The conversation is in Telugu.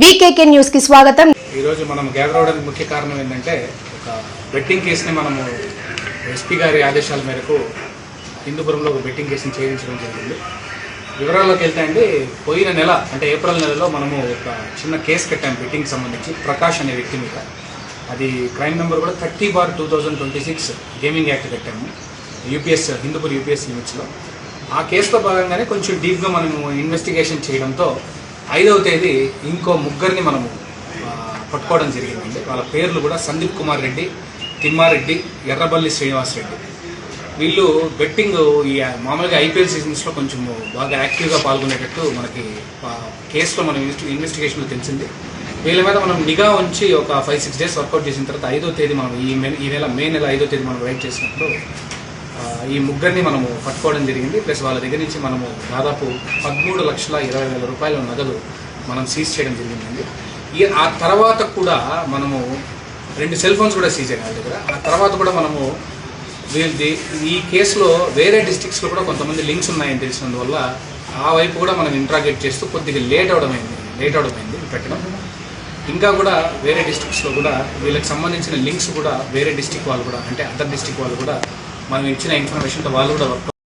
వీకేకే న్యూస్ కి స్వాగతం. ఈ రోజు మనం గ్యాదర్ అవడానికి ముఖ్య కారణం ఏంటంటే ఒక బెట్టింగ్ కేసుని మనము ఎస్పీ గారి ఆదేశాల మేరకు హిందూపురంలో ఒక బెట్టింగ్ కేసుని చేయించడం జరిగింది. వివరాల్లోకి వెళ్తే అండి, పోయిన నెల అంటే ఏప్రిల్ నెలలో మనము ఒక చిన్న కేసు కట్టాము బెట్టింగ్ సంబంధించి ప్రకాష్ అనే వ్యక్తి మీద. అది క్రైమ్ నెంబర్ కూడా 30/2026 గేమింగ్ యాక్ట్ కట్టాము యూపీఎస్ హిందూపూర్ యూపీఎస్ లిమిట్స్లో. ఆ కేసులో భాగంగానే కొంచెం డీప్గా మనము ఇన్వెస్టిగేషన్ చేయడంతో 5వ తేదీ ఇంకో ముగ్గురిని మనము పట్టుకోవడం జరిగిందండి. వాళ్ళ పేర్లు కూడా సందీప్ కుమార్ రెడ్డి, తిమ్మారెడ్డి, ఎర్రబల్లి శ్రీనివాస్ రెడ్డి. వీళ్ళు బెట్టింగ్ ఈ మామూలుగా ఐపీఎల్ సీజన్స్లో కొంచెం బాగా యాక్టివ్గా పాల్గొనేటట్టు మనకి కేసులో మనం ఇన్వెస్టిగేషన్లో తెలిసింది. వీళ్ళ మీద మనం నిఘా ఉంచి ఒక 5-6 డేస్ వర్కౌట్ చేసిన తర్వాత 5వ తేదీ మనం ఈ నెల మే నెల 5వ తేదీ మనం రైడ్ చేసినప్పుడు ఈ ముగ్గురిని మనము పట్టుకోవడం జరిగింది. ప్లస్ వాళ్ళ దగ్గర నుంచి మనము దాదాపు 13,20,000 రూపాయల నగదు మనం సీజ్ చేయడం జరిగిందండి. ఆ తర్వాత కూడా మనము 2 సెల్ ఫోన్స్ కూడా సీజ్ అయినాయి వాళ్ళ దగ్గర. ఆ తర్వాత కూడా మనము వీళ్ళది ఈ కేసులో వేరే డిస్ట్రిక్ట్స్లో కూడా కొంతమంది లింక్స్ ఉన్నాయని తెలిసినందువల్ల ఆ వైపు కూడా మనం ఇంట్రాగేట్ చేస్తూ కొద్దిగా లేట్ అవడమైంది పెట్టడం. ఇంకా కూడా వేరే డిస్ట్రిక్ట్స్లో కూడా వీళ్ళకి సంబంధించిన లింక్స్ కూడా వేరే డిస్ట్రిక్ట్ వాళ్ళు కూడా అంటే అదర్ డిస్ట్రిక్ట్ వాళ్ళు కూడా మనం ఇచ్చిన ఇన్ఫర్మేషన్తో వాళ్ళు కూడా వర్క్